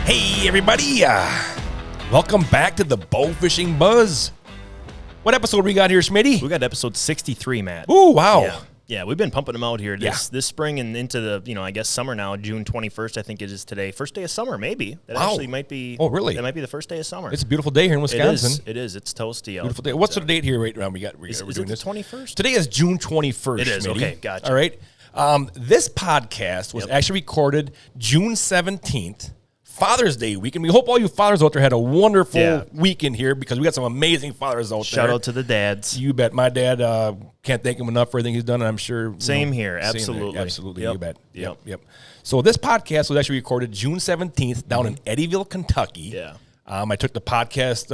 Hey, everybody. Welcome back to the Bowfishing Buzz. What episode we got here, Smitty? We got episode 63, Matt. Ooh, wow. Yeah, we've been pumping them out here this spring and into the, I guess summer now. June 21st, I think it is today. First day of summer, maybe. That actually might be. Oh, really? That might be the first day of summer. It's a beautiful day here in Wisconsin. It is. It's toasty out. Beautiful day. What's the date here right now? We're doing it this. the 21st? Today is June 21st, It is. Smitty. Okay, gotcha. All right. This podcast was actually recorded June 17th. Father's Day weekend. We hope all you fathers out there had a wonderful weekend here because we got some amazing fathers out there. Shout out to the dads. You bet. My dad, can't thank him enough for everything he's done, and I'm sure. Same here. Absolutely. Absolutely. Yep. You bet. Yep. So this podcast was actually recorded June 17th down in Eddyville, Kentucky. Yeah. I took the podcast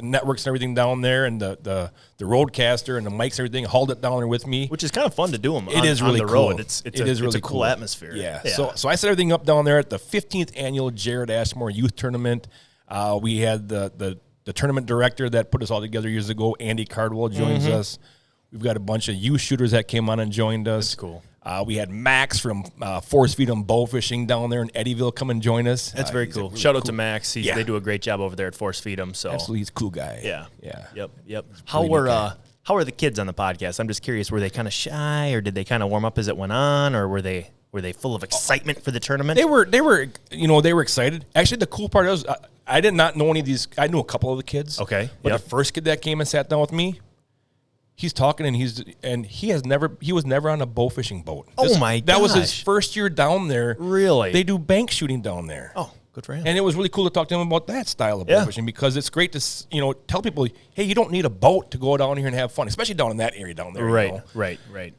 networks and everything down there, and the roadcaster and the mics and everything, hauled it down there with me. Which is kind of fun to do them It is really on the cool. road. It's a cool atmosphere. Yeah. So I set everything up down there at the 15th annual Jared Ashmore Youth Tournament. We had the tournament director that put us all together years ago, Andy Cardwell, joins us. We've got a bunch of youth shooters that came on and joined us. That's cool. We had Max from Force Feed'em Bowfishing down there in Eddyville come and join us. That's very cool. Shout out to Max. They do a great job over there at Force Feed'em. So Absolutely, he's a cool guy. Yeah. Yep. How were the kids on the podcast? I'm just curious. Were they kind of shy, or did they kind of warm up as it went on, or were they full of excitement for the tournament? They were excited. Actually, the cool part is I did not know any of these. I knew a couple of the kids. Okay. But the first kid that came and sat down with me, he's talking and he was never on a bowfishing boat. That was his first year down there. Really? They do bank shooting down there. Oh, good for him. And it was really cool to talk to him about that style of bowfishing because it's great to tell people, hey, you don't need a boat to go down here and have fun, especially down in that area down there. Right.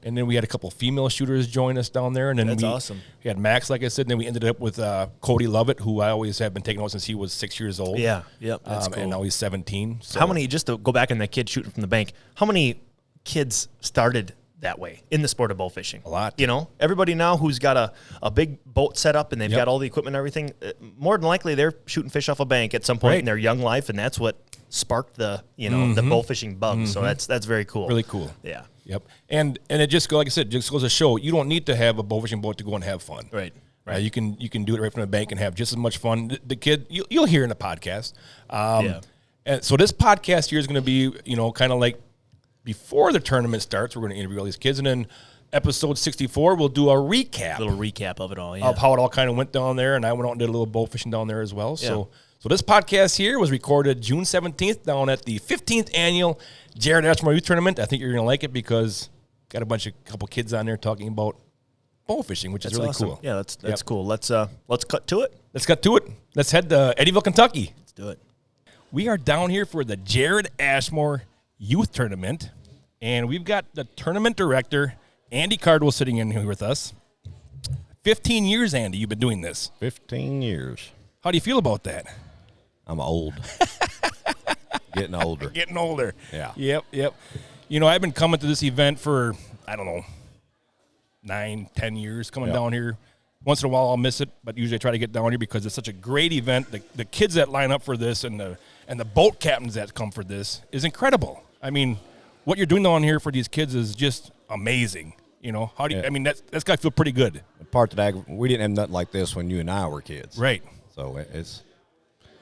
And then we had a couple female shooters join us down there, and then That's awesome. We had Max, like I said, and then we ended up with Cody Lovett, who I always have been taking out since he was 6 years old. Yeah. That's cool. And now he's 17. So. How many? Just to go back on that kid shooting from the bank. How many kids started that way in the sport of bowfishing? A lot. Everybody now who's got a big boat set up and they've got all the equipment and everything, more than likely they're shooting fish off a bank at some point in their young life, and that's what sparked the the bowfishing bug. So that's very cool. Really cool. Yeah. Yep. And it just like I said, just goes to show you don't need to have a bowfishing boat to go and have fun. Right. You can do it right from the bank and have just as much fun. The kid you'll hear in the podcast. And so this podcast here is going to be kind of like. Before the tournament starts, we're going to interview all these kids, and then episode 64, we'll do a little recap of it all, of how it all kind of went down there, and I went out and did a little bowfishing down there as well. So this podcast here was recorded June 17th down at the 15th annual Jared Ashmore Youth Tournament. I think you're going to like it because got a couple kids on there talking about bowfishing, which is really awesome. cool. Yeah, that's cool. Let's cut to it. Let's head to Eddyville, Kentucky. Let's do it. We are down here for the Jared Ashmore Youth Tournament, and we've got the tournament director, Andy Cardwell, sitting in here with us. 15 years, Andy, you've been doing this. 15 years. How do you feel about that? I'm old. Getting older. Getting older. Yeah. Yep. I've been coming to this event for, 9-10 years, coming down here. Once in a while I'll miss it, but usually I try to get down here because it's such a great event. The kids that line up for this and the boat captains that come for this is incredible. I mean, what you're doing down here for these kids is just amazing. How do you? I mean, that's got to feel pretty good. The part that we didn't have nothing like this when you and I were kids. Right. So it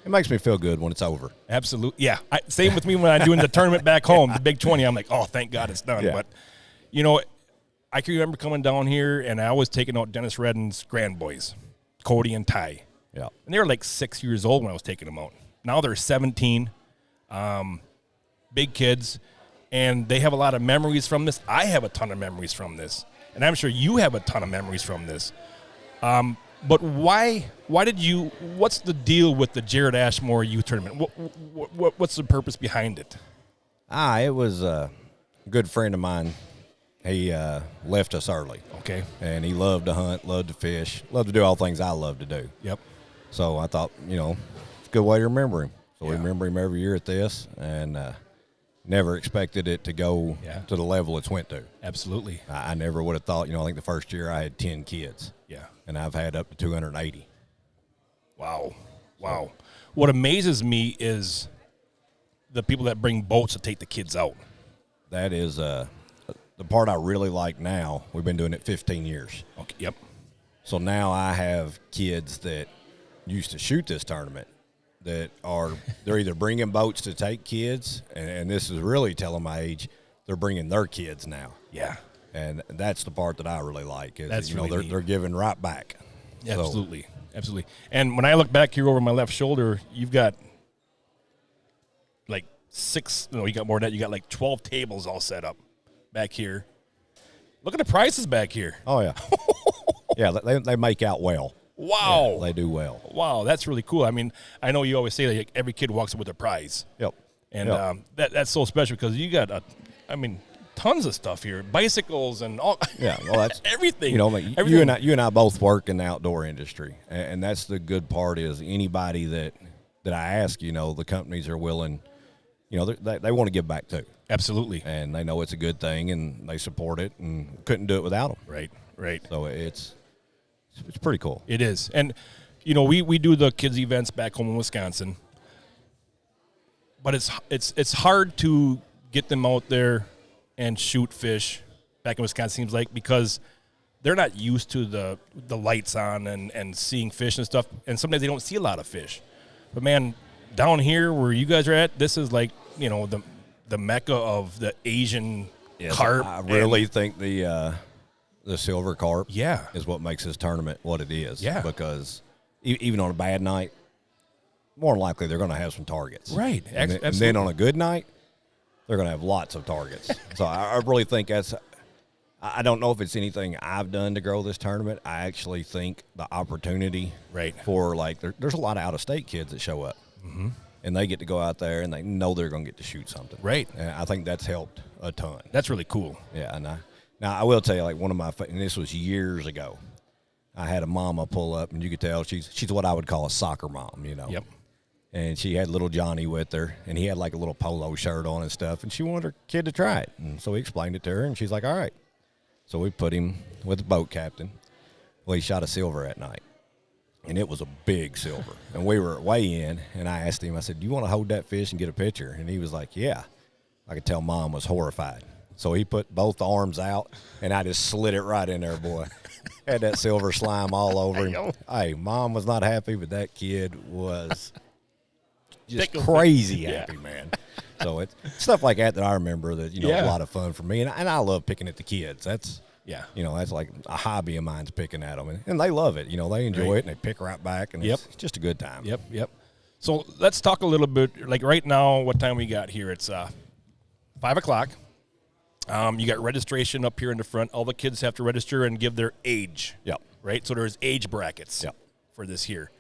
makes me feel good when it's over. Absolutely. Yeah. Same with me when I'm doing the tournament back home, the Big 20. I'm like, oh, thank God it's done. Yeah. But, I can remember coming down here, and I was taking out Dennis Redden's grand boys, Cody and Ty. Yeah. And they were like 6 years old when I was taking them out. Now they're 17, big kids, and they have a lot of memories from this. I have a ton of memories from this, and I'm sure you have a ton of memories from this. But why did you? What's the deal with the Jared Ashmore Youth Tournament? What's the purpose behind it? It was a good friend of mine. He left us early. Okay. And he loved to hunt, loved to fish, loved to do all things I love to do. Yep. So I thought, it's a good way to remember him. So we remember him every year at this, and never expected it to go to the level it's went to. Absolutely. I never would have thought, I think the first year I had 10 kids. Yeah. And I've had up to 280. Wow. What amazes me is the people that bring boats to take the kids out. That is the part I really like now. We've been doing it 15 years. Okay. Yep. So now I have kids that used to shoot this tournament that they're either bringing boats to take kids, and this is really telling my age, they're bringing their kids now. Yeah. And that's the part that I really like is, That's really neat. they're giving right back. Yeah, So, absolutely. Absolutely. And when I look back here over my left shoulder, you've got like you got more than that. You got like 12 tables all set up back here. Look at the prices back here. Oh, yeah. Yeah, they make out well. Wow. Yeah, they do well. Wow, that's really cool. I mean, I know you always say that every kid walks up with a prize. Yep. And Yep. that's so special because you got, tons of stuff here. Bicycles and all. Yeah, well, that's everything. You know, like, Everything. you and I both work in the outdoor industry, and that's the good part is anybody that I ask, the companies are willing, they want to give back too. Absolutely. And they know it's a good thing, and they support it, and couldn't do it without them. Right. So it's pretty cool. It is. And, we do the kids' events back home in Wisconsin, but it's hard to get them out there and shoot fish back in Wisconsin, seems like, because they're not used to the lights on and seeing fish and stuff, and sometimes they don't see a lot of fish. But, man, down here where you guys are at, this is like, the mecca of the Asian carp. I really think the silver carp Yeah. is what makes this tournament what it is. Yeah. Because even on a bad night, more than likely they're going to have some targets. Right. And then on a good night, they're going to have lots of targets. So I really think I don't know if it's anything I've done to grow this tournament. I actually think the opportunity for, like, there's a lot of out-of-state kids that show up. Mm-hmm. And they get to go out there, and they know they're going to get to shoot something. Right. And I think that's helped a ton. That's really cool. Yeah, and now I will tell you, like, one of my, and this was years ago, I had a mama pull up, and you could tell she's what I would call a soccer mom, Yep. And she had little Johnny with her, and he had like a little polo shirt on and stuff, and she wanted her kid to try it. And so we explained it to her, and she's like, all right. So we put him with the boat captain. Well, he shot a silver that night, and it was a big silver. And we were way in, and I asked him, I said, do you want to hold that fish and get a picture? And he was like, yeah. I could tell Mom was horrified. So he put both arms out, and I just slid it right in there, boy. Had that silver slime all over him. Hey, Mom was not happy, but that kid was just crazy happy, man. So it's stuff like that I remember that, a lot of fun for me. And I love picking at the kids. That's, that's like a hobby of mine's picking at them. And they love it. They enjoy it, and they pick right back, and it's just a good time. Yep. So let's talk a little bit, like right now, what time we got here? It's 5 o'clock. You got registration up here in the front. All the kids have to register and give their age. Yep. Right? So there's age brackets for this here.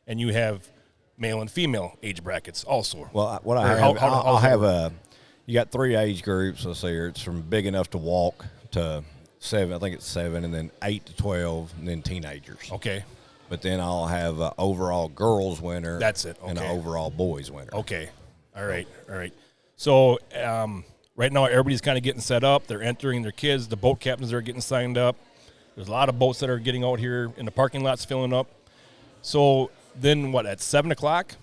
And you have male and female age brackets also. Well, what I'll have you got 3 age groups. Let's see here. It's from big enough to walk to 7. I think it's 7, and then 8 to 12, and then teenagers. Okay. But then I'll have an overall girls winner. That's it. Okay. And an overall boys winner. Okay. All right. So right now everybody's kind of getting set up. They're entering their kids. The boat captains are getting signed up. There's a lot of boats that are getting out here in the parking lots filling up. So then at 7 o'clock?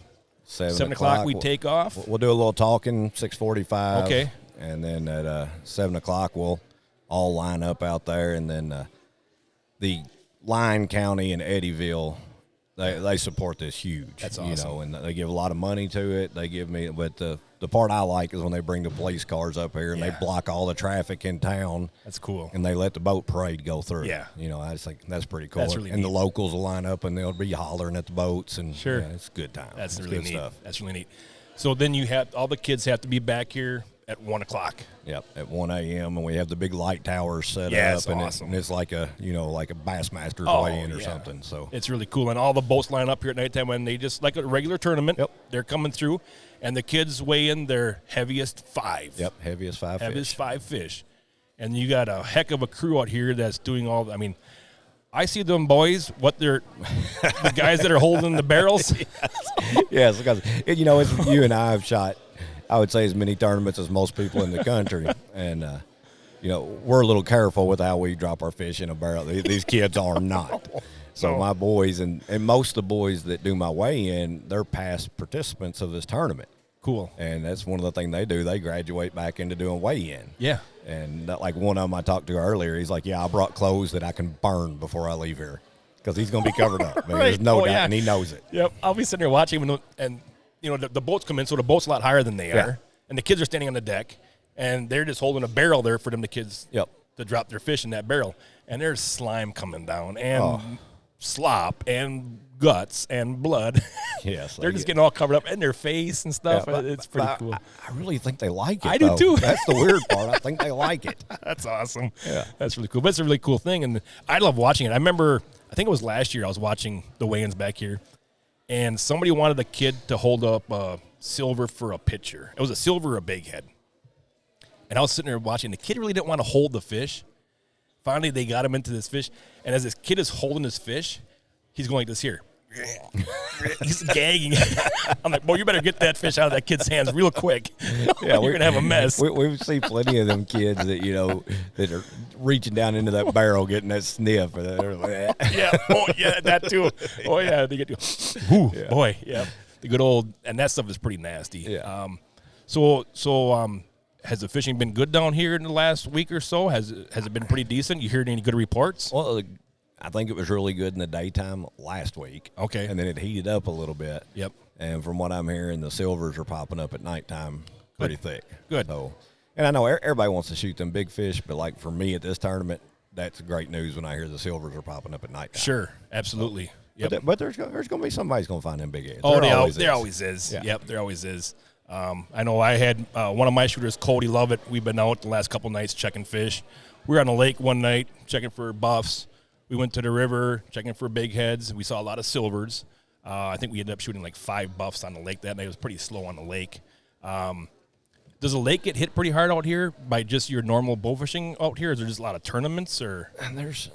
7 o'clock we take off? We'll do a little talking, 6:45. Okay. And then at 7 o'clock we'll all line up out there. And then the Lyon County and Eddyville, they support this huge. That's awesome. And they give a lot of money to it. They give me, but the part I like is when they bring the police cars up here and they block all the traffic in town. That's cool. And they let the boat parade go through. Yeah. I just think that's pretty cool. That's really neat. The locals will line up and they'll be hollering at the boats, and sure, it's a good time. That's it's really good neat. Stuff. That's really neat. So then you have all the kids have to be back here at 1 o'clock. Yep, at 1 a.m. and we have the big light towers set up. It's awesome. It's like a like a Bassmaster's weigh-in or something. So it's really cool, and all the boats line up here at nighttime when they just like a regular tournament. Yep. They're coming through, and the kids weigh in their heaviest 5. Yep, heaviest 5 fish. Heaviest 5 fish, and you got a heck of a crew out here that's doing all. I mean, I see them boys. The guys that are holding the barrels. Yes, because it's you and I have shot, I would say, as many tournaments as most people in the country, and we're a little careful with how we drop our fish in a barrel. These kids are not. So my boys and most of the boys that do my weigh-in, they're past participants of this tournament. Cool. And that's one of the things they do. They graduate back into doing weigh-in. Yeah. And like one of them I talked to earlier, he's like, yeah, I brought clothes that I can burn before I leave here. because he's going to be covered up. Man. Right. There's no Oh, doubt, yeah. and he knows it. Yep. I'll be sitting there watching, and the boats come in, so the boat's a lot higher than they are, and the kids are standing on the deck, and they're just holding a barrel there for them, the kids, to drop their fish in that barrel, and there's slime coming down, and slop, and guts, and blood. Yes, They're just getting all covered up in their face and stuff. It's pretty cool. I really think they like it. I do too. That's the weird part. I think they like it. That's awesome. Yeah. That's really cool. But it's a really cool thing, and I love watching it. I remember, I think it was last year, I was watching the weigh-ins back here, and somebody wanted the kid to hold up a silver for a picture. It was a silver or a big head. And I was sitting there watching. The kid really didn't want to hold the fish. Finally, they got him into this fish, and as this kid is holding his fish, he's going like this here. He's gagging. I'm like, boy, you better get that fish out of that kid's hands real quick. Yeah, you're going to have a mess. We've seen plenty of them kids that, that are reaching down into that barrel, getting that sniff. Yeah. Oh, yeah, that too. Oh, yeah. They get boy, yeah. The good old, and that stuff is pretty nasty. Yeah. So has the fishing been good down here in the last week or so? Has it been pretty decent? You heard any good reports? Well, I think it was really good in the daytime last week. Okay. And then it heated up a little bit. Yep. And from what I'm hearing, the silvers are popping up at nighttime pretty thick. Good. So, and I know everybody wants to shoot them big fish, but like for me at this tournament, that's great news when I hear the silvers are popping up at nighttime. Sure, absolutely. Yep. But there's going to be somebody's going to find them big heads. Oh, there always is. Yeah. Yep, there always is. I know I had one of my shooters, Cody Lovett. We've been out the last couple nights checking fish. We were on the lake one night checking for buffs. We went to the river checking for big heads. We saw a lot of silvers. I think we ended up shooting like 5 buffs on the lake that night. It was pretty slow on the lake. Does the lake get hit pretty hard out here by just your normal bow fishing out here? Is there just a lot of tournaments? Or And there's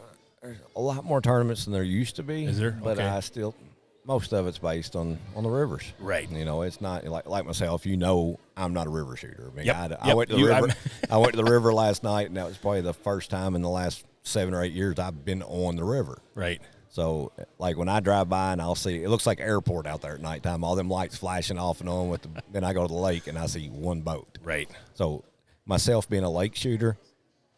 a lot more tournaments than there used to be. Is there? But Okay. most of it's based on the rivers. Right. It's not like myself. I'm not a river shooter. I mean, Yep. I went to the river. I went to the river last night, and that was probably the first time in the last 7 or 8 years I've been on the river. Right. So, like when I drive by and I'll see, it looks like airport out there at nighttime. All them lights flashing off and on. Then I go to the lake and I see one boat. Right. So, myself being a lake shooter,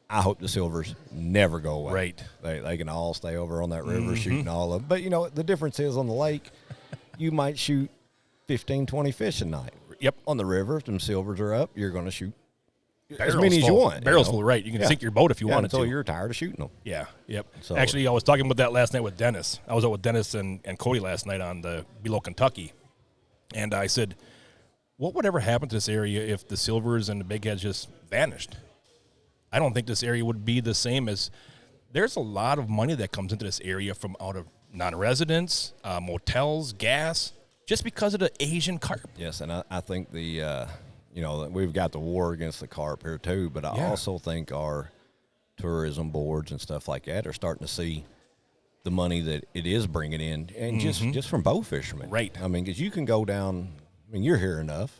I hope the silvers never go away. Right. They can all stay over on that river shooting all of them. But, the difference is on the lake, you might shoot 15, 20 fish a night. Yep. On the river, if them silvers are up, you're going to shoot Barrels as many as you full. want. Barrels full, right. You can sink your boat if you wanted until to. you're tired of shooting them. Yeah, yep. So- Actually, I was talking about that last night with Dennis. I was out with Dennis and Cody last night on the below Kentucky. And I said, what would ever happen to this area if the silvers and the big heads just vanished? I don't think this area would be the same as there's a lot of money that comes into this area from out of non-residents, motels, gas, just because of the Asian carp. Yes, and I think we've got the war against the carp here too, but I also think our tourism boards and stuff like that are starting to see the money that it is bringing in, and just from bow fishermen. Right. I mean, because you can go down. I mean, you're here enough.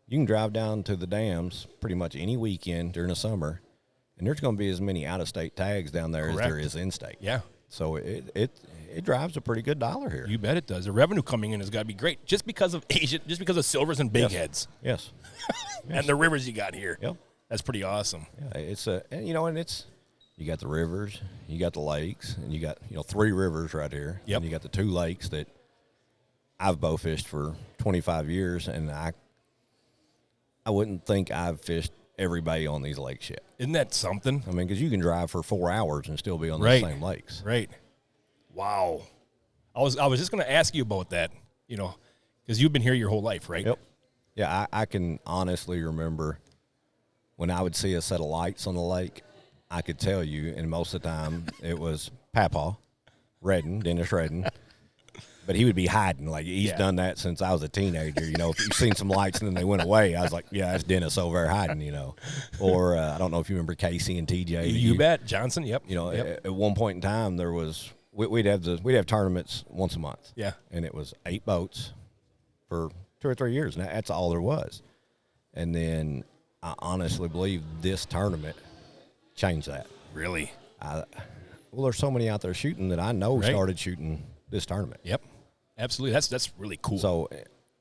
You can drive down to the dams pretty much any weekend during the summer, and there's going to be as many out-of-state tags down there as there is in-state. Yeah. So it drives a pretty good dollar here. You bet it does. The revenue coming in has got to be great just because of Asian, just because of silvers and big heads. Yes. And the rivers you got here. Yep. That's pretty awesome. Yeah, you got the rivers, you got the lakes, and you got 3 rivers right here. Yep. And you got the 2 lakes that I've bow fished for 25 years, and I wouldn't think I've fished every bay on these lakes yet. Isn't that something? I mean, because you can drive for 4 hours and still be on the same lakes. Right. Wow. I was just going to ask you about that, because you've been here your whole life, right? Yep. Yeah, I can honestly remember when I would see a set of lights on the lake, I could tell you, and most of the time it was Papaw, Dennis Redden. But he would be hiding. Like, he's done that since I was a teenager. If you've seen some lights and then they went away, I was like, yeah, that's Dennis over there hiding, Or I don't know if you remember Casey and TJ. You bet. Johnson, yep. At one point in time, there was we'd have tournaments once a month. Yeah. And it was 8 boats for 2 or 3 years, and that's all there was. And then I honestly believe this tournament changed that. Really? Well, there's so many out there shooting that I know started shooting this tournament. Yep. Absolutely. That's really cool. So,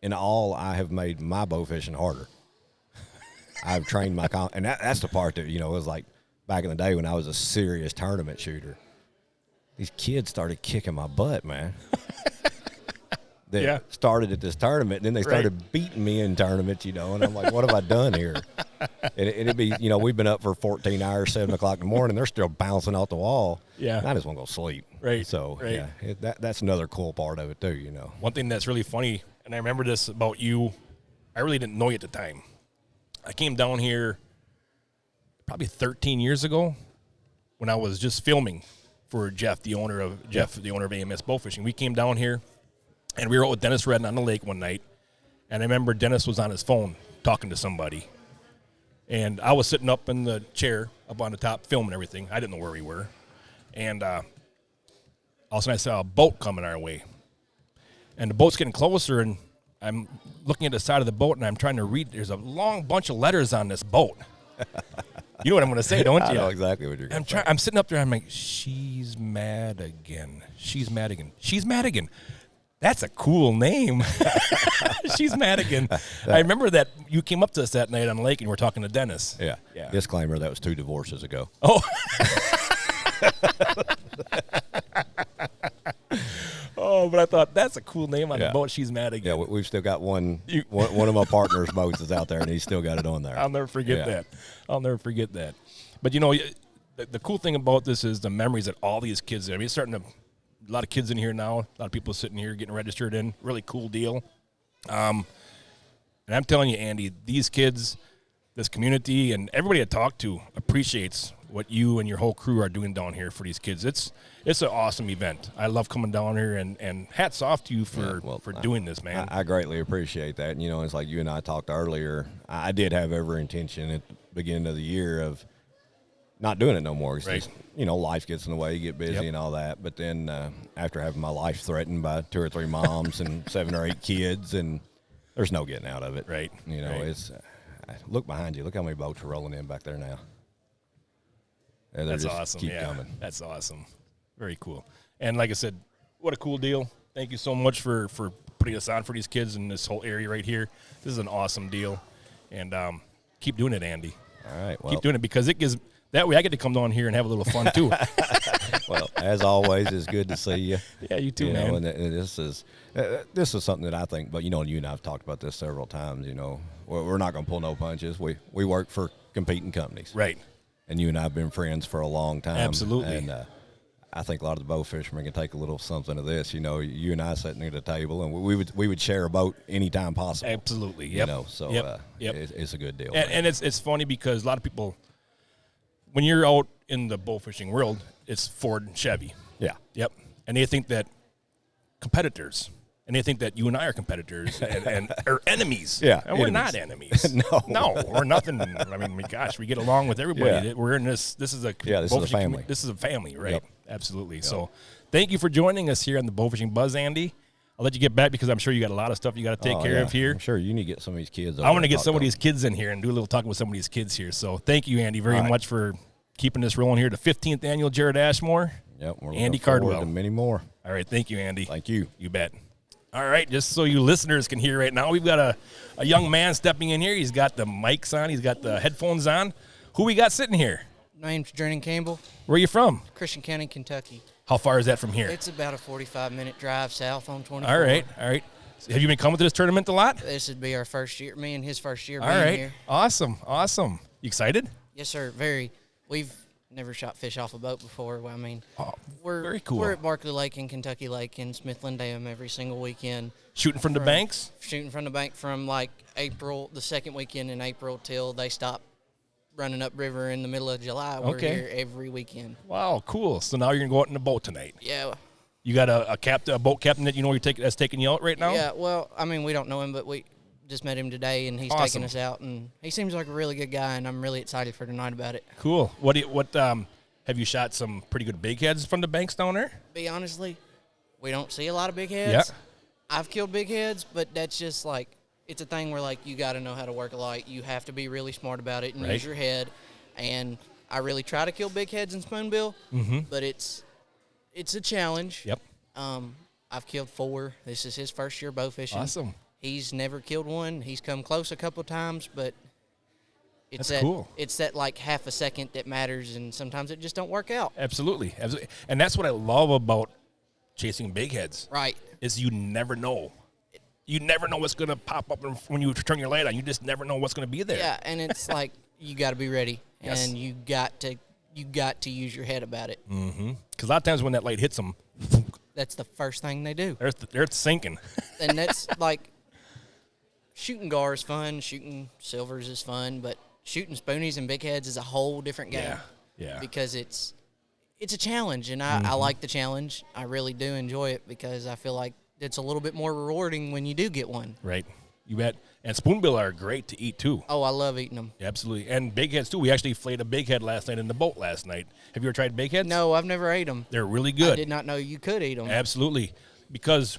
in all, I have made my bow fishing harder. I've trained my and that's the part that it was like back in the day when I was a serious tournament shooter. these kids started kicking my butt, man. They started at this tournament, and then they started beating me in tournaments, and I'm like, what have I done here? And it'd be, we've been up for 14 hours, 7 o'clock in the morning. They're still bouncing off the wall. Yeah. And I just want to go sleep. Right. So, that's another cool part of it, too, One thing that's really funny, and I remember this about you, I really didn't know you at the time. I came down here probably 13 years ago when I was just filming for Jeff, the owner of AMS Bowfishing. We came down here. And we were out with Dennis Redden on the lake one night, and I remember Dennis was on his phone talking to somebody. And I was sitting up in the chair up on the top filming everything. I didn't know where we were. And all of a sudden I saw a boat coming our way. And the boat's getting closer, and I'm looking at the side of the boat, and I'm trying to read. There's a long bunch of letters on this boat. You know what I'm going to say, don't you? I know exactly what you're going to say. I'm sitting up there, and I'm like, she's mad again. She's mad again. She's mad again. That's a cool name. She's Madigan. I remember that you came up to us that night on the lake and we're talking to Dennis. Yeah. Disclaimer, that was 2 divorces ago. Oh. Oh, but I thought that's a cool name on the boat. She's Madigan. Yeah, we've still got one of my partner's boats is out there, and he's still got it on there. I'll never forget that. I'll never forget that. But, the cool thing about this is the memories that all these kids, it's starting to, a lot of kids in here now, a lot of people sitting here getting registered in. Really cool deal. And I'm telling you, Andy, these kids, this community, and everybody I talk to appreciates what you and your whole crew are doing down here for these kids. It's an awesome event. I love coming down here, and hats off to you for doing this, man. I greatly appreciate that. And, it's like you and I talked earlier. I did have every intention at the beginning of the year of not doing it no more. It's just, life gets in the way, you get busy and all that. But then after having my life threatened by 2 or 3 moms and 7 or 8 kids, and there's no getting out of it. Right. It's look behind you. Look how many boats are rolling in back there now. And that's awesome. Keep coming. That's awesome. Very cool. And like I said, what a cool deal. Thank you so much for putting us on for these kids in this whole area right here. This is an awesome deal. And keep doing it, Andy. All right. Well, keep doing it because it gives – that way I get to come down here and have a little fun, too. Well, as always, it's good to see you. Yeah, you too, man. And this is something that I think, but, you and I have talked about this several times, We're not going to pull no punches. We work for competing companies. Right. And you and I have been friends for a long time. Absolutely. And I think a lot of the bow fishermen can take a little something of this. You and I sitting at the table, and we would share a boat anytime possible. Absolutely. Yep. It's a good deal. And it's funny because a lot of people – when you're out in the bow fishing world, it's Ford and Chevy. Yeah. Yep. And they think that competitors, and they think that you and I are competitors and are enemies. Yeah. And we're not enemies. No, we're nothing. I mean, gosh, we get along with everybody. Yeah. We're in this is a this is a family. This is a family, right? Yep. Absolutely. Yep. So thank you for joining us here on the Bowfishing Buzz, Andy. I'll let you get back because I'm sure you got a lot of stuff you got to take care of here. I'm sure you need to get some of these kids. I want to get some of these kids in here and do a little talking with some of these kids here. So thank you, Andy, very much for keeping this rolling here. The 15th annual Jared Ashmore. Yep. We're Andy Cardwell. And many more. All right. Thank you, Andy. Thank you. You bet. All right. Just so you listeners can hear right now, we've got a young man stepping in here. He's got the mics on. He's got the headphones on. Who we got sitting here? My name's Jordan Campbell. Where are you from? Christian County, Kentucky. How far is that from here? It's about a 45-minute drive south on 24. All right. Have you been coming to this tournament a lot? This would be our first year, me and his first year being here. Awesome. You excited? Yes, sir. Very. We've never shot fish off a boat before. I mean, we're very cool. We're at Barkley Lake and Kentucky Lake and Smithland Dam every single weekend. Shooting from the banks? Shooting from the bank from like April, the second weekend in April till they stop running upriver in the middle of July. We're here every weekend. Wow, cool. So now you're going to go out in the boat tonight. Yeah. You got a boat captain that you know that's taking you out right now? Yeah, well, I mean, we don't know him, but we just met him today, and he's taking us out, and he seems like a really good guy, and I'm really excited for tonight about it. Cool. What have you shot some pretty good big heads from the banks down there? Be honestly, we don't see a lot of big heads. Yeah. I've killed big heads, but that's just like, it's a thing where like you got to know how to work a light. You have to be really smart about it and use your head. And I really try to kill big heads in spoonbill, but it's a challenge. Yep. I've killed 4. This is his first year bow fishing. Awesome. He's never killed one. He's come close a couple times, but It's That's cool. It's that like half a second that matters, and sometimes it just don't work out. Absolutely. And that's what I love about chasing big heads. Right. Is you never know. You never know what's going to pop up when you turn your light on. You just never know what's going to be there. Yeah, and it's like you got to be ready, Yes. and you got to use your head about it. Mm-hmm. Because a lot of times when that light hits them, That's the first thing they do. they're sinking. And that's like shooting gar is fun, shooting silvers is fun, but shooting spoonies and big heads is a whole different game. Yeah. Because it's a challenge, and I like the challenge. I really do enjoy it because I feel like it's a little bit more rewarding when you do get one. Right. You bet. And spoonbill are great to eat, too. Oh, I love eating them. Absolutely. And big heads, too. We actually filleted a big head last night in the boat last night. Have you ever tried big heads? No, I've never ate them. They're really good. I did not know you could eat them. Absolutely. Because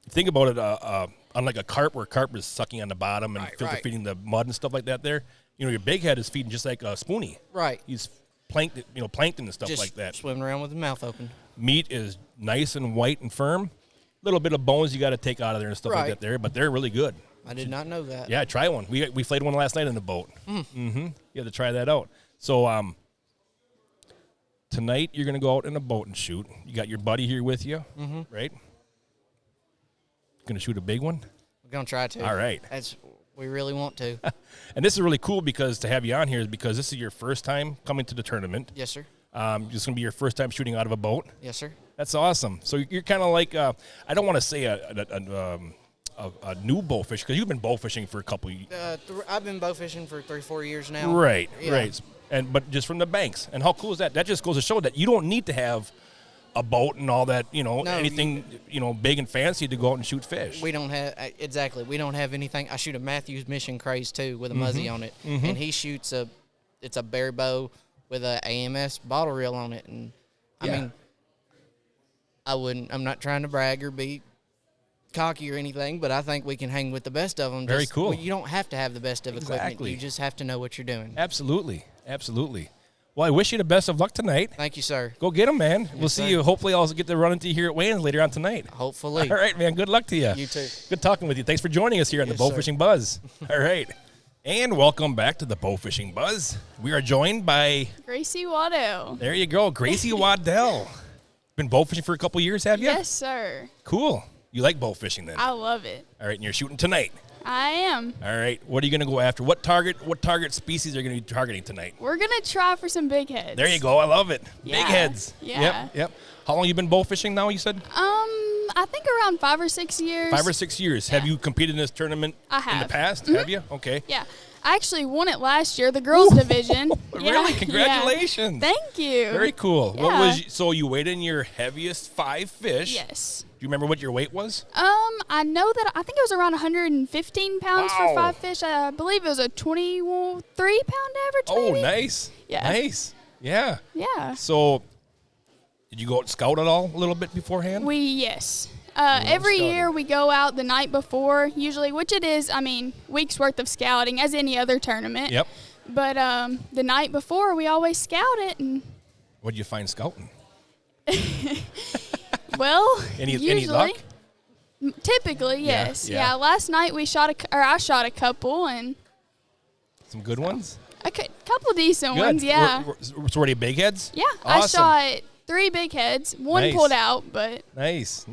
think about it, unlike a carp where carp is sucking on the bottom and filter feeding the mud and stuff like that there, your big head is feeding just like a spoonie. Right. He's plankton and stuff Just like that. swimming around with his mouth open. Meat is nice and white and firm. Little bit of bones you got to take out of there and stuff like that there, but they're really good. I did not know that. Yeah, try one. We filleted one last night in the boat. Mm-hmm. You have to try that out. So tonight you're going to go out in a boat and shoot. You got your buddy here with you, right? Going to shoot a big one? We're going to try to. All right. We really want to. And this is really cool because to have you on here is because this is your first time coming to the tournament. Yes, sir. This is going to be your first time shooting out of a boat. Yes, sir. That's awesome. So you're kind of like, I don't want to say a new bow fish because you've been bow fishing for a couple of years. I've been bow fishing for 3-4 years now. Right, Yeah. right. But just from the banks. And how cool is that? That just goes to show that you don't need to have a boat and all that, anything, big and fancy to go out and shoot fish. We don't have, exactly. We don't have anything. I shoot a Matthews Mission Craze, too, with a muzzy on it. And he shoots it's a berry bow with a AMS bottle reel on it. And, I mean, I'm not trying to brag or be cocky or anything, but I think we can hang with the best of them. Very cool. Well, you don't have to have the best of equipment. Exactly. You just have to know what you're doing. Absolutely. Well, I wish you the best of luck tonight. Thank you, sir. Go get them, man. We'll see you. Hopefully, I'll get to run into you here at Wayne's later on tonight. Hopefully. All right, man. Good luck to you. You too. Good talking with you. Thanks for joining us here on the Bow Fishing Buzz. All right. And welcome back to the Bow Fishing Buzz. We are joined by Gracie Waddell. There you go, Gracie Waddell. Been bow fishing for a couple years, have you? Yes, sir. Cool. You like bow fishing then? I love it. All right, and you're shooting tonight. I am. All right. What are you going to go after? What target species are you going to be targeting tonight? We're going to try for some big heads. There you go. I love it. Yeah. Big heads. Yeah. Yep. How long you been bow fishing now, you said? I think around 5 or 6 years. 5 or 6 years. Yeah. Have you competed in this tournament I have. in the past? Have you? Okay. Yeah. I actually won it last year, the girls' division. Really? Congratulations. Yeah. Thank you. Very cool. Yeah. What was so you weighed in your heaviest 5 fish? Yes. Do you remember what your weight was? I know that I think it was around 115 pounds Wow. for 5 fish. I believe it was a 23-pound average. Oh, maybe. nice. Yeah. Nice. Yeah. Yeah. So, did you go out and scout at all a little bit beforehand? Yes. Every scouting. year we go out the night before, usually, which it is, weeks worth of scouting as any other tournament. Yep. But the night before we always scout it, and What did you find scouting? well, Any usually, luck? Typically, Yeah, yes. yeah. Yeah. Last night I shot a couple and Some good ones? a couple decent Good. ones. Yeah. So were they big heads? Yeah. Awesome. I shot 3 big heads. One Nice. pulled out, but Nice.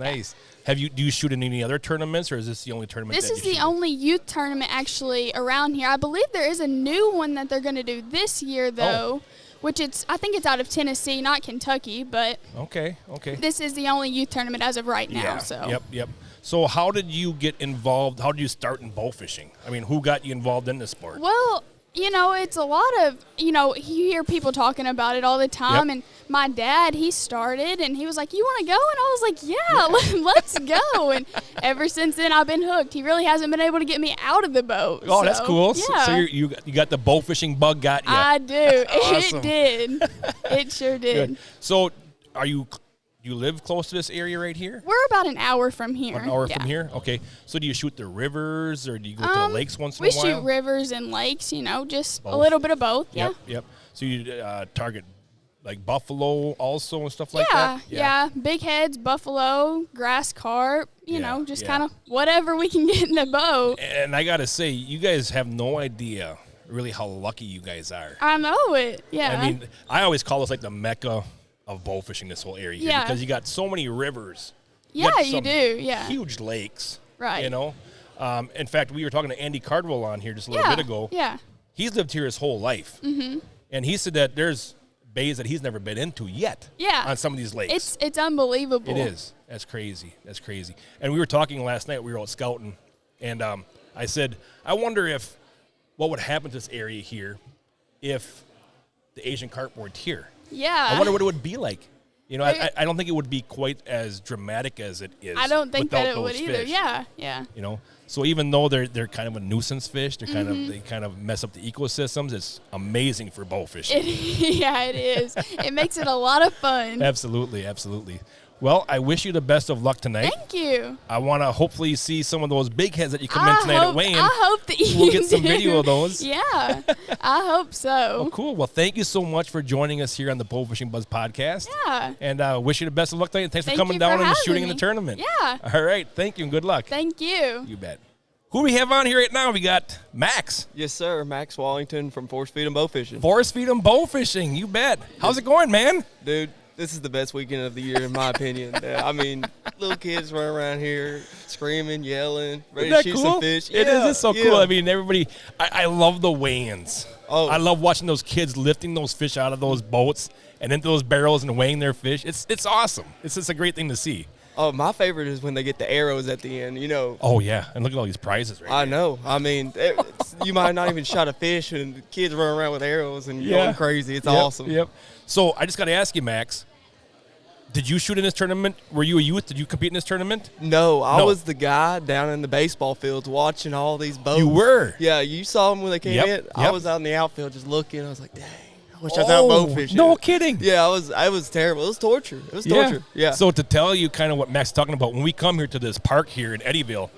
Do you shoot in any other tournaments, or is this the only tournament? this that is you the shoot? only youth tournament actually around here. I believe there is a new one that they're going to do this year, though, which I think it's out of Tennessee, not Kentucky, but Okay. this is the only youth tournament as of right now. Yeah. So Yep. So how did you get involved? How did you start in bow fishing? I mean, who got you involved in this sport? Well, it's a lot of, you hear people talking about it all the time. Yep. And my dad, he started, and he was like, "You want to go?" And I was like, "Yeah, let's go." And ever since then, I've been hooked. He really hasn't been able to get me out of the boat. Oh, that's cool. Yeah. So you got the bow fishing bug got you. I do. Awesome. It did. It sure did. Good. So you live close to this area right here? We're about an hour from here. An hour Yeah. from here? Okay. So do you shoot the rivers, or do you go to the lakes once in a We while? shoot rivers and lakes, just Both. a little bit of both. Yeah. Yep. So you target like buffalo also and stuff like Yeah, that? yeah. Big heads, buffalo, grass carp, Yeah, just yeah. kind of whatever we can get in the boat. And I got to say, you guys have no idea, really how lucky you guys are. I know it. Yeah. I mean, I always call this like the mecca of bow fishing, this whole area here, because you got so many rivers. Yeah, you do. Yeah. Huge lakes. Right. You know? In fact, we were talking to Andy Cardwell on here just a little bit ago. Yeah. He's lived here his whole life. Mm-hmm. And he said that there's bays that he's never been into yet. Yeah. On some of these lakes. It's unbelievable. It is. That's crazy. That's crazy. And we were talking last night. We were out scouting. And I said, I wonder what would happen to this area here if the Asian carp weren't here. Yeah. I wonder what it would be like. You know, There- I don't think it would be quite as dramatic as it is. I don't think that without it would those either. fish. Yeah. Yeah. You know, so even though they're kind of a nuisance fish, they kind of mess up the ecosystems. It's amazing for bow fishing. Yeah, it is. It makes it a lot of fun. Absolutely, absolutely. Well, I wish you the best of luck tonight. Thank you. I want to hopefully see some of those big heads that you come in tonight at weigh-in. I hope that you We'll get some do. video of those. Yeah, I hope so. Oh, cool. Well, thank you so much for joining us here on the Bow Fishing Buzz podcast. Yeah. And wish you the best of luck tonight. Thanks for Thank coming you down for and having shooting in me. the tournament. Yeah. All right. Thank you and good luck. Thank you. You bet. Who do we have on here right now? We got Max. Yes, sir. Max Wallington from Force Feed'em Bowfishing. Force Feed'em Bowfishing. You bet. How's it going, man? Dude, this is the best weekend of the year, in my opinion. I mean, little kids running around here screaming, yelling, ready Isn't to that shoot cool? some fish. It is. It's so yeah. cool. I mean, everybody, I love the weigh-ins. Oh. I love watching those kids lifting those fish out of those boats and into those barrels and weighing their fish. It's awesome. It's just a great thing to see. Oh, my favorite is when they get the arrows at the end, you know. Oh, yeah. And look at all these prizes right I here. know. I mean, you might not even shot a fish, and the kids running around with arrows and Yeah. going crazy. It's Yep, awesome. Yep. So I just got to ask you, Max, did you shoot in this tournament? Were you a youth? Did you compete in this tournament? No, I No. was the guy down in the baseball fields watching all these boats. You were? Yeah, you saw them when they came Yep, in. I yep. was out in the outfield just looking. I was like, dang, I wish I was out bow fishing. No kidding. Yeah, I was terrible. It was torture. It was torture. Yeah. So to tell you kind of what Max is talking about, when we come here to this park here in Eddyville,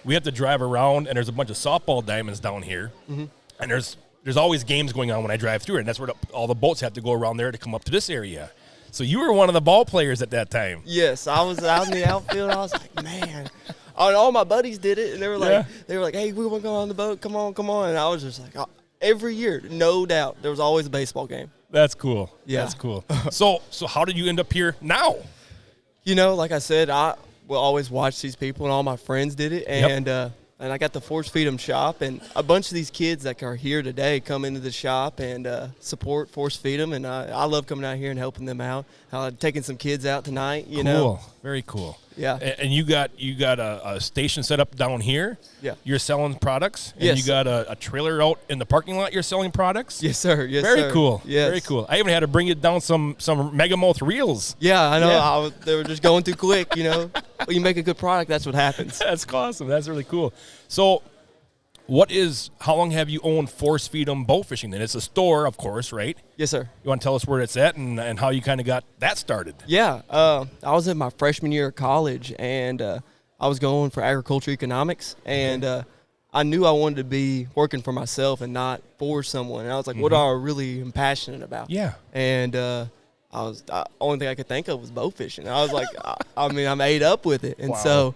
we have to drive around, and there's a bunch of softball diamonds down here, and there's always games going on when I drive through it, and that's where all the boats have to go around there to come up to this area. So you were one of the ball players at that time. Yes, I was out in the outfield. I was like, man. And all my buddies did it, and they were like, hey, we want to go on the boat. Come on, come on. And I was just like, every year, no doubt, there was always a baseball game. That's cool. Yeah. That's cool. So how did you end up here now? You know, like I said, I will always watch these people, and all my friends did it, and I got the Force Feed'em shop, and a bunch of these kids that are here today come into the shop and support Force Feed'em, and I love coming out here and helping them out. Taking some kids out tonight, you know. Very cool. Yeah. And you got a station set up down here. Yeah. You're selling products. And Yes. you got a trailer out in the parking lot. You're selling products. Yes, sir. Yes, Very sir. cool. Yes. Very cool. I even had to bring it down some Megamouth reels. Yeah, I know. Yeah. They were just going too quick, you know. When you make a good product, that's what happens. That's awesome. That's really cool. So, how long have you owned Force Feed'em Bowfishing then? It's a store, of course, right? Yes, sir. You want to tell us where it's at and how you kind of got that started? Yeah, I was in my freshman year of college, and I was going for agriculture economics, and I knew I wanted to be working for myself and not for someone. And I was like, what are I really am passionate about? Yeah. And the only thing I could think of was bow fishing. I was like, I'm ate up with it, and Wow. so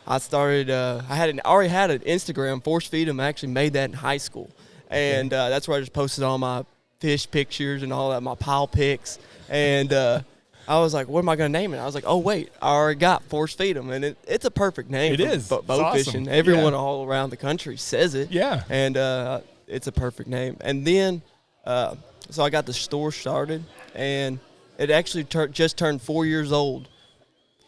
I started. I already had an Instagram. Force Feed'em. I actually made that in high school, and that's where I just posted all my fish pictures and all that, my pile pics, and I was like, what am I going to name it? I was like, oh, wait, I already got Force Feed'em, and it's a perfect name. It is. Bow It's awesome. fishing. Everyone Yeah. all around the country says it. Yeah. And it's a perfect name. And then, so I got the store started, and it actually just turned 4 years old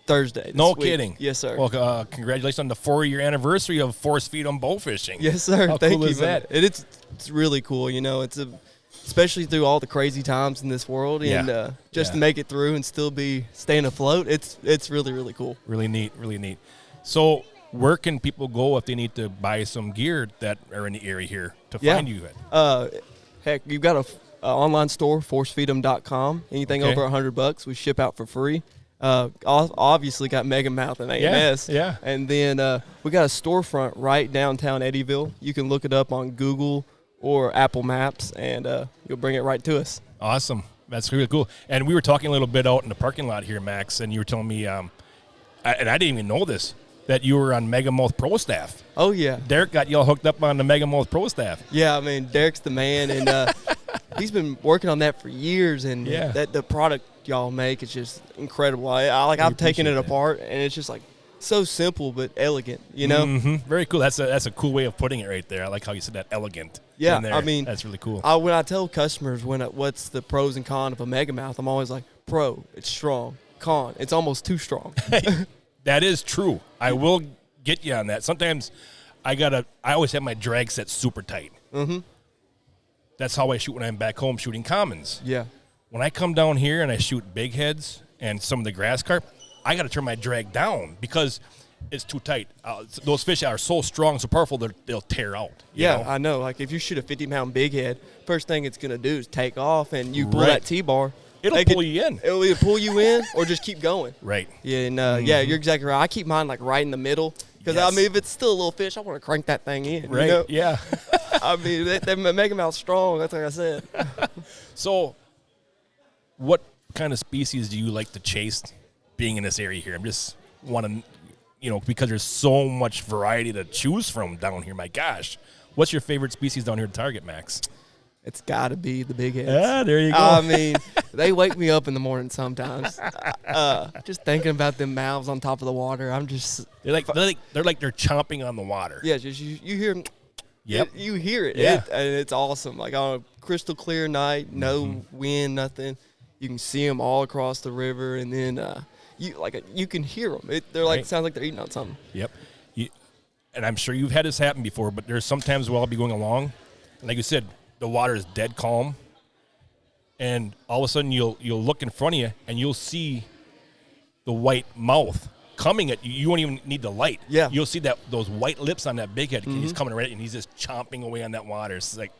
Thursday. No this week. kidding. Yes, sir. Well, congratulations on the 4-year anniversary of Force Feed'em Bowfishing. Yes, sir. How Thank cool you, is man. that? It's really cool. You know, especially through all the crazy times in this world, and just to make it through and still be staying afloat. It's really, really cool. Really neat, really neat. So where can people go if they need to buy some gear that are in the area here to find you at? Heck, you've got a online store, forcefeedem.com. Anything Okay. over $100, we ship out for free. Obviously got Megamouth and AMS. Yeah. And then we got a storefront right downtown Eddyville. You can look it up on Google or Apple Maps, and you'll bring it right to us. Awesome. That's really cool. And we were talking a little bit out in the parking lot here, Max, and you were telling me, and I didn't even know this, that you were on Megamouth Pro staff. Oh, yeah. Derek got y'all hooked up on the Megamouth Pro staff. Yeah, I mean, Derek's the man, and he's been working on that for years, and that the product y'all make is just incredible. I've taken it apart, and it's just like so simple but elegant, you know? Mm-hmm. Very cool. That's a cool way of putting it right there. I like how you said that, elegant. Yeah, in there. I mean, that's really cool. When I tell customers what's the pros and cons of a Megamouth, I'm always like, pro, it's strong. Con, it's almost too strong. That is true. I will get you on that. Sometimes I always have my drag set super tight. Mm-hmm. That's how I shoot when I'm back home shooting commons. Yeah. When I come down here and I shoot big heads and some of the grass carp, I got to turn my drag down because it's too tight. Those fish are so strong, so powerful, they'll tear out. You know? I know. Like if you shoot a 50-pound big head, first thing it's going to do is take off, and you pull that T-bar. It'll pull you in. It'll either pull you in or just keep going. Right. Yeah, and yeah, you're exactly right. I keep mine like right in the middle because I mean, if it's still a little fish, I want to crank that thing in. Right. You know? Yeah. I mean, that Megamouth's strong. That's like I said. So, what kind of species do you like to chase? Being in this area here, I'm just wanting, because there's so much variety to choose from down here. My gosh, what's your favorite species down here to target, Max? It's got to be the big heads. Ah, there you go. I mean, they wake me up in the morning sometimes. Just thinking about them mouths on top of the water. I'm just they're like they're chomping on the water. Yeah, just you hear them. Yep. You hear it. Yeah. And it's awesome. Like on a crystal clear night, no wind, nothing. You can see them all across the river, and then you can hear them. They're like sounds like they're eating on something. Yep. And I'm sure you've had this happen before, but there's sometimes where I'll be going along, and like you said, the water is dead calm, and all of a sudden you'll look in front of you and you'll see the white mouth coming at you. You won't even need the light. Yeah. You'll see those white lips on that big head. He's coming right at you, and he's just chomping away on that water. It's like,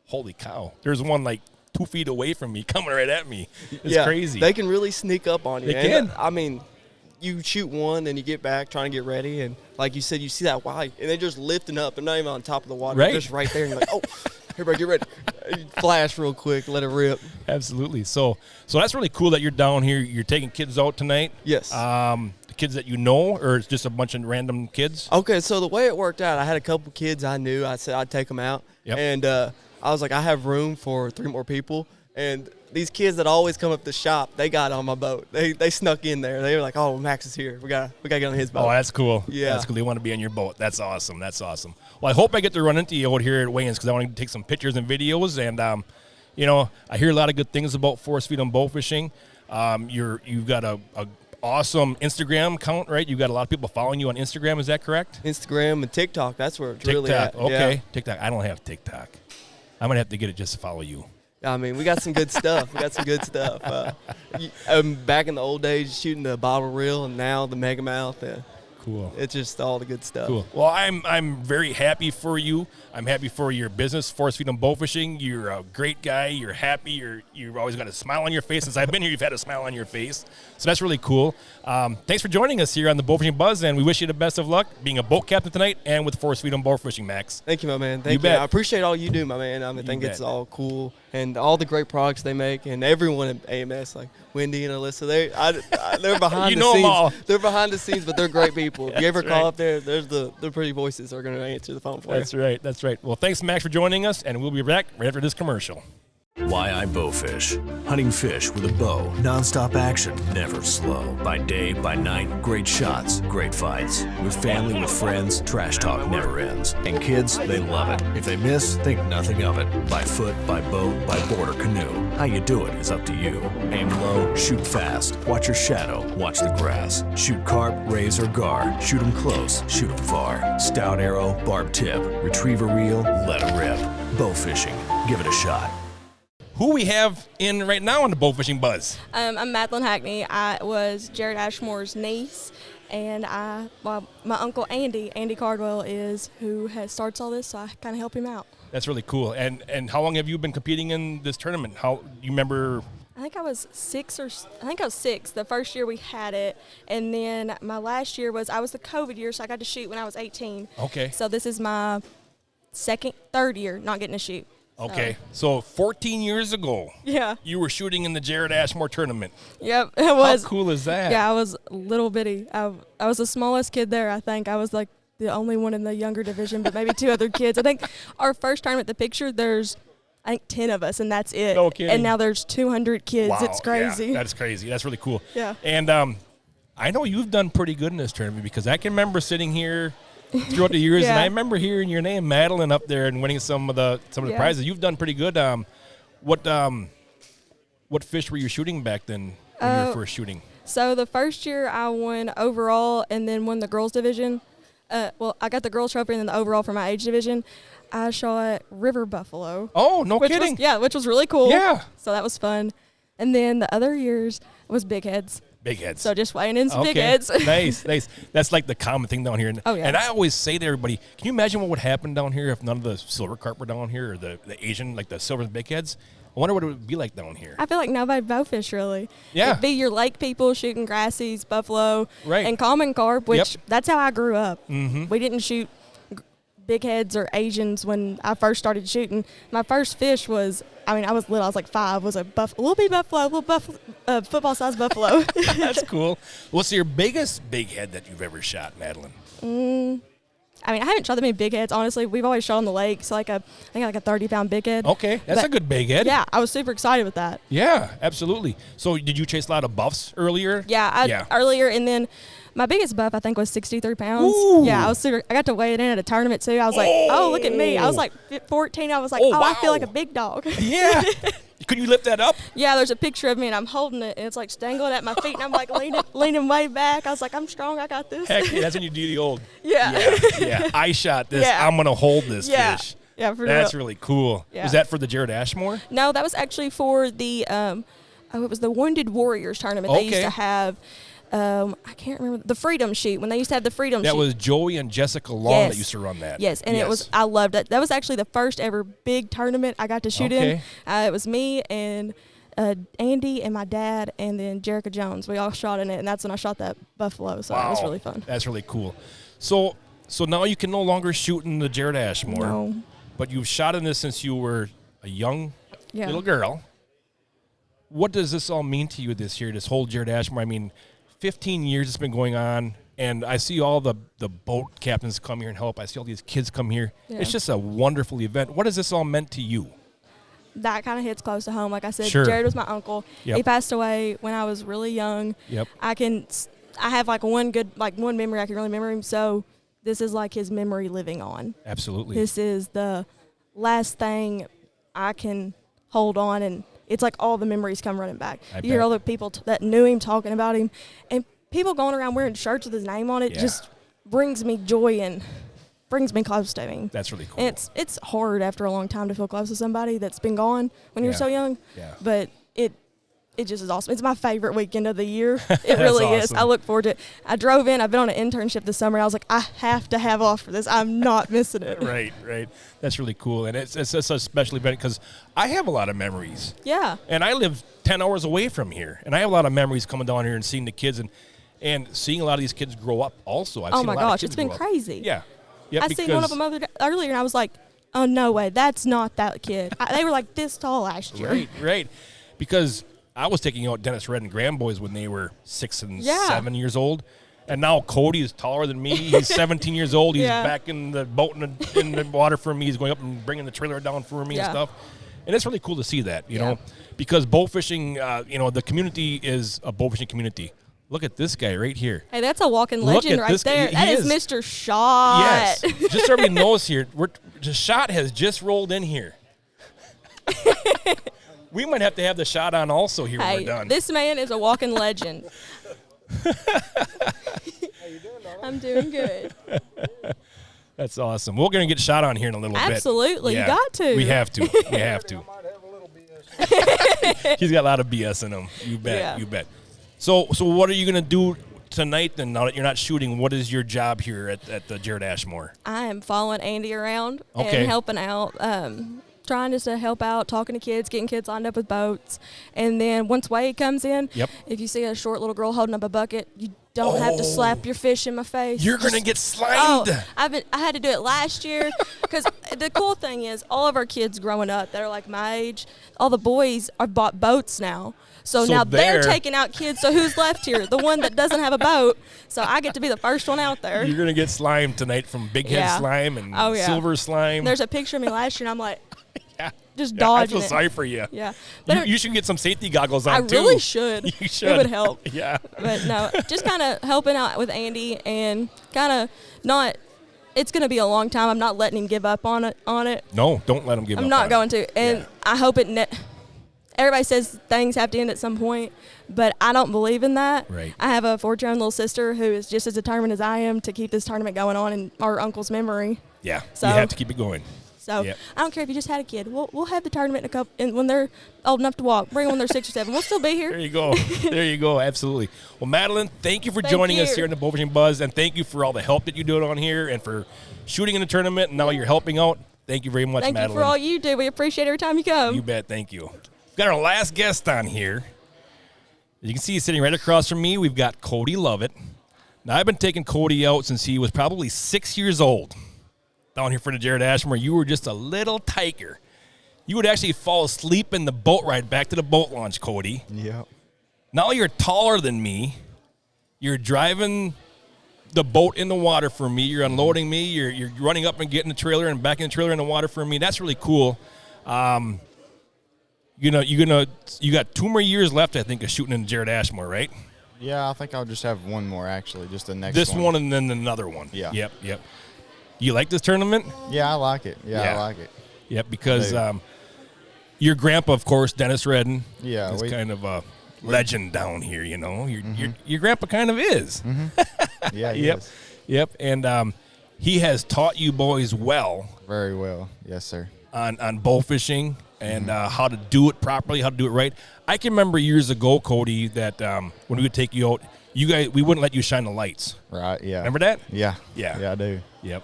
holy cow. There's one like 2 feet away from me coming right at me. It's crazy. They can really sneak up on you. They can. I mean, you shoot one and you get back trying to get ready, and like you said, you see that white, and they're just lifting up. They're not even on top of the water. Right. They're just right there, and you're like, oh, everybody get ready. You flash real quick, let it rip. Absolutely. So that's really cool that you're down here. You're taking kids out tonight. Yes. The kids that you know, or it's just a bunch of random kids? Okay, so the way it worked out, I had a couple kids I knew. I said I'd take them out. Yep. And I was like, I have room for 3 more people. And these kids that always come up to the shop, they got on my boat. They snuck in there. They were like, oh, Max is here. We gotta get on his boat. Oh, that's cool. Yeah. That's cool. They want to be on your boat. That's awesome. That's awesome. Well, I hope I get to run into you out here at Wayne's because I want to take some pictures and videos. And, I hear a lot of good things about Force Feed'em Bowfishing. You've got a awesome Instagram account, right? You've got a lot of people following you on Instagram. Is that correct? Instagram and TikTok, that's where it's really TikTok. at. Okay. Yeah. TikTok. I don't have TikTok. I'm going to have to get it just to follow you. I mean, we got some good stuff. Back in the old days, shooting the bottle reel, and now the Megamouth. Cool. It's just all the good stuff. Cool. Well, I'm very happy for you. I'm happy for your business, Force Feed'em Bowfishing. You're a great guy. You're happy. You've always got a smile on your face. Since I've been here, you've had a smile on your face. So that's really cool. Thanks for joining us here on the Bowfishing Buzz, and we wish you the best of luck being a boat captain tonight and with Force Feed'em Bowfishing, Max. Thank you, my man. Thank you. bet. I appreciate all you do, my man. I think it's all cool, and all the great products they make, and everyone at AMS, like Wendy and Alyssa, they're behind You the know 'em scenes. all. They're behind the scenes, but they're great people. If you ever That's call right. up there, there's the pretty voices that are going to answer the phone for That's you. right. That's right. Well, thanks, Max, for joining us, and we'll be back right after this commercial. Why I Bowfish. Hunting fish with a bow. Non-stop action. Never slow. By day, by night. Great shots. Great fights. With family, with friends. Trash talk never ends. And kids, they love it. If they miss, think nothing of it. By foot, by boat, by board or canoe. How you do it is up to you. Aim low. Shoot fast. Watch your shadow. Watch the grass. Shoot carp, raise, or gar. Shoot 'em close. Shoot 'em far. Stout arrow. Barb tip. Retrieve a reel. Let 'em rip. Bowfishing. Give it a shot. Who we have in right now on the Bowfishing Buzz? I'm Madeline Hackney. I was Jared Ashmore's niece, and my uncle Andy Cardwell is who starts all this, so I kind of help him out. That's really cool. And how long have you been competing in this tournament? How you remember? I think I was six. The first year we had it, and then my last year I was the COVID year, so I got to shoot when I was 18. Okay. So this is my third year not getting to shoot. Okay, so 14 years ago, Yeah. you were shooting in the Jared Ashmore tournament. Yep. It was. How cool is that? Yeah, I was little bitty. I was the smallest kid there, I think. I was like the only one in the younger division, but maybe 2 other kids. I think our first tournament, the picture, there's, I think, 10 of us, and that's it. No kidding. And now there's 200 kids. Wow, It's crazy. Yeah, that's crazy. That's really cool. Yeah. And I know you've done pretty good in this tournament because I can remember sitting here throughout the years, and Yeah. I remember hearing your name, Madeline, up there and winning some of the Yeah. prizes. You've done pretty good. What fish were you shooting back then when you were first shooting? So the first year I won overall and then won the girls division. Well, I got the girls trophy and then the overall for my age division. I shot river buffalo. Oh, no kidding. Which was really cool. Yeah. So that was fun. And then the other years was big heads. Big heads. So just weighing in some big heads. Nice. That's like the common thing down here. And, Oh, yeah. and I always say to everybody, can you imagine what would happen down here if none of the silver carp were down here or the Asian, like the silver and big heads? I wonder what it would be like down here. I feel like nobody bowfish really. Yeah. It'd be your lake people shooting grassies, buffalo, Right. and common carp, which Yep. that's how I grew up. Mm-hmm. We didn't shoot big heads or Asians when I first started shooting. My first fish was, I was little, I was like 5, was a little bitty buffalo, football-sized buffalo. That's cool. What's your biggest big head that you've ever shot, Madeline? I haven't shot that many big heads, honestly. We've always shot on the lake, so I think like a 30-pound big head. Okay, that's But- a good big head. Yeah, I was super excited with that. Yeah, absolutely. So did you chase a lot of buffs earlier? Yeah, earlier, and then my biggest buff I think was 63 pounds. Ooh. Yeah, I got to weigh it in at a tournament too. I was like, oh, look at me. I was like 14. I was like, Oh, I feel wow. like a big dog. Yeah. Could you lift that up? Yeah, there's a picture of me and I'm holding it and it's like dangling at my feet and I'm like leaning way back. I was like, I'm strong. I got this. Heck, yeah, that's when you do the old. Yeah. Yeah. I shot this. Yeah. I'm gonna hold this Yeah. fish. Yeah, for That's real. really cool. Yeah. Was that for the Jared Ashmore? No, that was actually for the it was the Wounded Warriors tournament. They used Okay. to have I can't remember the Freedom Shoot when they used to have the Freedom That Shoot. was Joey and Jessica Long Yes. that used to run that. Yes, and it was, I loved it. That was actually the first ever big tournament I got to shoot in. Okay. It was me and Andy and my dad and then Jerica Jones. We all shot in it, and that's when I shot that buffalo, so it was really fun. That's really cool. So now you can no longer shoot in the Jared Ashmore. No. But you've shot in this since you were a young Yeah. little girl. What does this all mean to you this year, this whole Jared Ashmore? 15 years it's been going on, and I see all the boat captains come here and help. I see all these kids come here. Yeah. It's just a wonderful event. What has this all meant to you? That kind of hits close to home. Like I said, Sure. Jared was my uncle. Yep. He passed away when I was really young. Yep. I have one memory I can really remember him, so this is like his memory living on. Absolutely. This is the last thing I can hold on, and it's like all the memories come running back. You hear bet. all the people that knew him talking about him, and people going around wearing shirts with his name on it Yeah. just brings me joy and brings me close to him. That's really cool. And it's hard after a long time to feel close to somebody that's been gone when you're Yeah. so young. Yeah. But it just is awesome. It's my favorite weekend of the year. It really is. awesome. I look forward to it. I drove in. I've been on an internship this summer. I was like, I have to have off for this. I'm not missing it. Right. That's really cool. And it's a special event because I have a lot of memories. Yeah. And I live 10 hours away from here. And I have a lot of memories coming down here and seeing the kids and seeing a lot of these kids grow up also. I've Oh seen my a lot of gosh, kids it's been grow up. crazy. Yeah. Yep, I seen one of them earlier, and I was like, oh, no way. That's not that kid. They were like this tall last year. Right. Because I was taking out Dennis Red and Graham boys when they were 6 and Yeah. 7 years old. And now Cody is taller than me. He's 17 years old. He's Yeah. back in the boat in the water for me. He's going up and bringing the trailer down for me and Yeah. stuff. And it's really cool to see that, you Yeah. know, because bow fishing, the community is a bow fishing community. Look at this guy right here. Hey, that's a walking Look legend at right this guy. there. He That is is. Mr. Shot. Yes. Just so everybody knows here, the shot has just rolled in here. We might have to have the shot on also here when Hey, we're done. this man is a walking legend. I'm doing good. That's awesome. We're going to get shot on here in a little bit. Absolutely. You got to. We have to. We have to. He's got a lot of BS in him. You bet. Yeah. You bet. So what are you going to do tonight then, now that you're not shooting? What is your job here at the Jared Ashmore? I am following Andy around Okay. and helping out, trying just to help out, talking to kids, getting kids lined up with boats. And then once Wade comes in, Yep. if you see a short little girl holding up a bucket, you don't have to slap your fish in my face. You're going to get slimed. I had to do it last year because the cool thing is all of our kids growing up that are like my age, all the boys are bought boats now. So now they're taking out kids. So who's left here? The one that doesn't have a boat. So I get to be the first one out there. You're going to get slimed tonight from Big Head Slime and Silver Slime. There's a picture of me last year, and I'm like, just dodging I feel sorry for you. Yeah. But you should get some safety goggles on, too. I really should. You should. It would help. Yeah. But no, just kind of helping out with Andy and kind of not – it's going to be a long time. I'm not letting him give up on it. No, don't let him give up I'm not going to. And I hope it everybody says things have to end at some point, but I don't believe in that. Right. I have a 4-year-old little sister who is just as determined as I am to keep this tournament going on in our uncle's memory. Yeah, so, you have to keep it going. So I don't care if you just had a kid. We'll have the tournament in a couple, and when they're old enough to walk. Bring them when they're 6 or 7. We'll still be here. There you go. There you go. Absolutely. Well, Madeline, thank you for joining us here in the Bowfishing Buzz, and thank you for all the help that you do on here and for shooting in the tournament, and now you're helping out. Thank you very much, Madeline. Thank you for all you do. We appreciate every time you come. You bet. Thank you. We've got our last guest on here. As you can see, sitting right across from me, we've got Cody Lovett. Now, I've been taking Cody out since he was probably 6 years old. Down here for the Jared Ashmore, you were just a little tiger. You would actually fall asleep in the boat ride back to the boat launch, Cody. Yep. Now you're taller than me. You're driving the boat in the water for me. You're unloading me. You're running up and getting the trailer and back in the trailer in the water for me. That's really cool. You got 2 more years left, I think, of shooting in Jared Ashmore, right? Yeah, I think I'll just have one more, actually, just the next one. This one and then another one. Yeah. Yep. You like this tournament? Yeah, I like it. Yeah, I like it. Yep, because your grandpa, of course, Dennis Redden, is kind of a legend down here, you know. Your grandpa kind of is. Mm-hmm. Yeah, he is. Yep, and he has taught you boys well. Very well, yes, sir. On bow fishing and how to do it properly, how to do it right. I can remember years ago, Cody, that when we would take you out, we wouldn't let you shine the lights. Right, yeah. Remember that? Yeah. Yeah. Yeah, I do. Yep.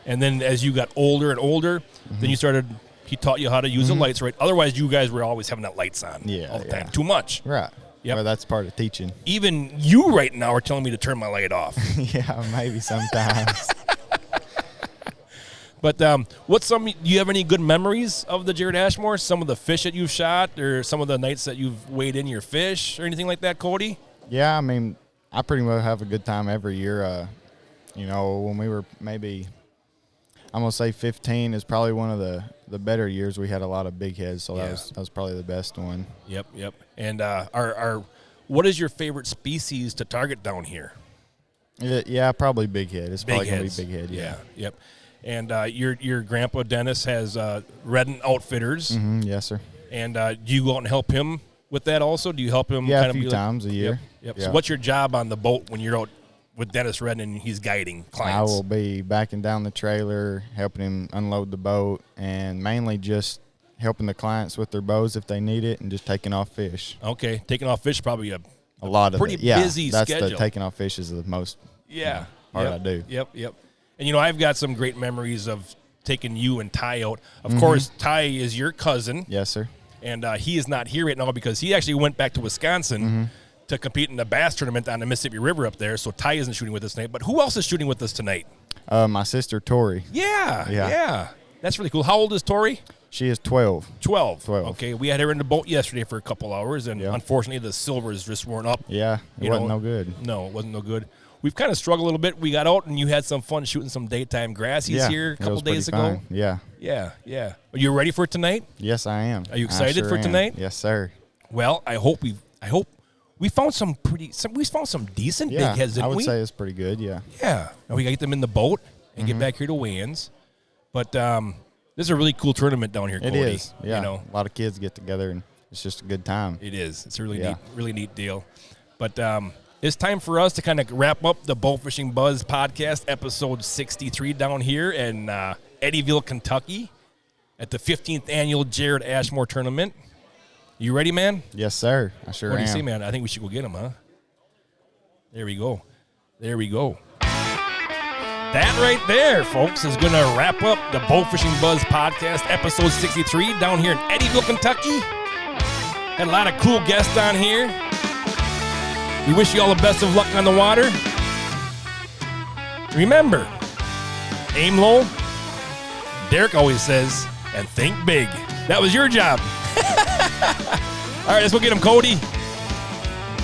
And then as you got older and older, then he taught you how to use the lights right. Otherwise, you guys were always having that lights on all the time. Too much. Right. Yep. Well, that's part of teaching. Even you right now are telling me to turn my light off. Yeah, maybe sometimes. But do you have any good memories of the Jared Ashmore? Some of the fish that you've shot or some of the nights that you've weighed in your fish or anything like that, Cody? Yeah, I mean, I pretty much have a good time every year. When we were maybe, I'm going to say 15 is probably one of the better years. We had a lot of big heads, so that was probably the best one. Yep. And what is your favorite species to target down here? Yeah, probably big head. It's probably going to be big head, yeah. Yep. And your grandpa, Dennis, has Redden Outfitters. Mm-hmm, yes, sir. And do you go out and help him with that also? Do you help him? Yeah, a few times a year. Yep. So what's your job on the boat when you're out with Dennis Redden and he's guiding clients? I will be backing down the trailer, helping him unload the boat, and mainly just helping the clients with their bows if they need it and just taking off fish. Okay. Taking off fish probably a lot of pretty busy schedule. That's the taking off fish is the most part I do. Yep. And, I've got some great memories of taking you and Ty out. Of course, Ty is your cousin. Yes, sir. And he is not here right now because he actually went back to Wisconsin to compete in the bass tournament on the Mississippi River up there. So Ty isn't shooting with us tonight. But who else is shooting with us tonight? My sister, Tori. Yeah. That's really cool. How old is Tori? She is 12. 12. Okay. We had her in the boat yesterday for a couple hours, and unfortunately the silvers just weren't up. Yeah, it wasn't no good. No, it wasn't no good. We've kind of struggled a little bit. We got out, and you had some fun shooting some daytime grassies here a couple days ago. Yeah. Yeah. Are you ready for it tonight? Yes, I am. Are you excited for tonight? Yes, sir. Well, I hope we found some decent big heads, didn't we? I would say it's pretty good, yeah. Yeah. Now we got to get them in the boat and get back here to weigh-ins. But this is a really cool tournament down here, Cody. It is, yeah. A lot of kids get together, and it's just a good time. It is. It's a really neat deal. But it's time for us to kind of wrap up the Bowfishing Buzz podcast, episode 63 down here in Eddyville, Kentucky at the 15th annual Jared Ashmore tournament. You ready, man? Yes, sir. I sure am. What do you say, man? I think we should go get him, huh? There we go. That right there, folks, is going to wrap up the Bowfishing Buzz podcast, episode 63, down here in Eddyville, Kentucky. Had a lot of cool guests on here. We wish you all the best of luck on the water. Remember, aim low, Derek always says, and think big. That was your job. All right, let's go get him, Cody.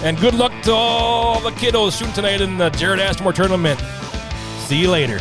And good luck to all the kiddos shooting tonight in the Jared Ashmore tournament. See you later.